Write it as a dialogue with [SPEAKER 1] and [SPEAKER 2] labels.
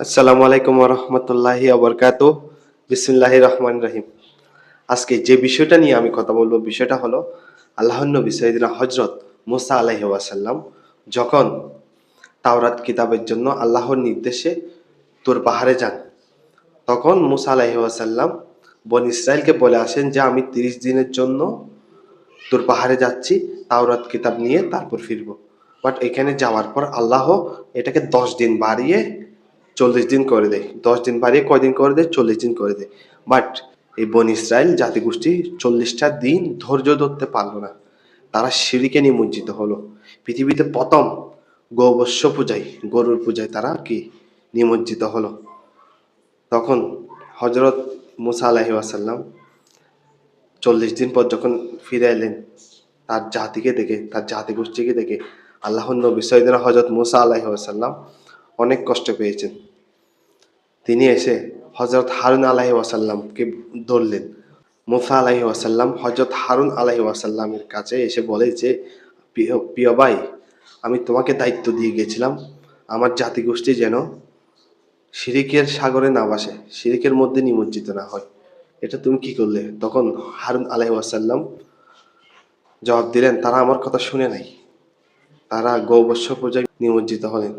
[SPEAKER 1] আসসালামু আলাইকুম ওয়া রাহমাতুল্লাহি ওয়া বারাকাতুহু। বিসমিল্লাহির রহমানির রহিম। আজকে যে বিষয়টা নিয়ে আমি কথা বলবো বিষয়টা হলো আল্লাহর নবী সাইয়েদনা হযরত মুসা আলাইহি ওয়াসাল্লাম যখন তাওরাত কিতাবের জন্য আল্লাহর নির্দেশে তুর পাহাড়ে যান, তখন মুসা আলাইহি ওয়াসাল্লাম বনী ইসরাইলকে বলে আসেন যে আমি ৩০ দিনের জন্য তুর পাহাড়ে যাচ্ছি তাওরাত কিতাব নিয়ে, তারপর ফিরবো। বাট এখানে যাওয়ার পর আল্লাহ এটাকে ১০ দিন বাড়িয়ে ৪০ দিন করে দেয়। ১০ দিন বাড়িয়ে কয়দিন করে দেয়? ৪০ দিন করে দেয়। বাট এই বনী ইসরাইল জাতিগোষ্ঠী ৪০ টা দিন ধৈর্য ধরতে পারল না। তারা শিরকে নিমজ্জিত হলো। পৃথিবীতে ১ম গোবৎস পূজায়, গরুর পূজায় তারা কি? নিমজ্জিত হলো। তখন হযরত মুসা আলাইহিস সালাম ৪০ দিন পর যখন ফিরে এলেন, তার জাতিকে দেখে, তার জাতিগোষ্ঠীকে দেখে আল্লাহর নবী সাইয়েদনা হযরত মুসা আলাইহিস সালাম অনেক কষ্ট পেয়েছেন। তিনি এসে হযরত হারুন আলাইহি ওয়াসাল্লামকে ধরলেন। মুসা আলাইহি ওয়াসাল্লাম হযরত হারুন আলাইহি ওয়াসাল্লামের কাছে এসে বলে যে, প্রিয় প্রিয় ভাই, আমি তোমাকে দায়িত্ব দিয়ে গেছিলাম আমার জাতিগোষ্ঠী যেন শিরকের সাগরে না ভাসে, শিরকের মধ্যে নিমজ্জিত না হয়। এটা তুমি কি করলে? তখন হারুন আলাইহি ওয়াসাল্লাম জবাব দিলেন, তারা আমার কথা শুনে নাই। তারা গোবৎস পূজায় নিমজ্জিত হলেন।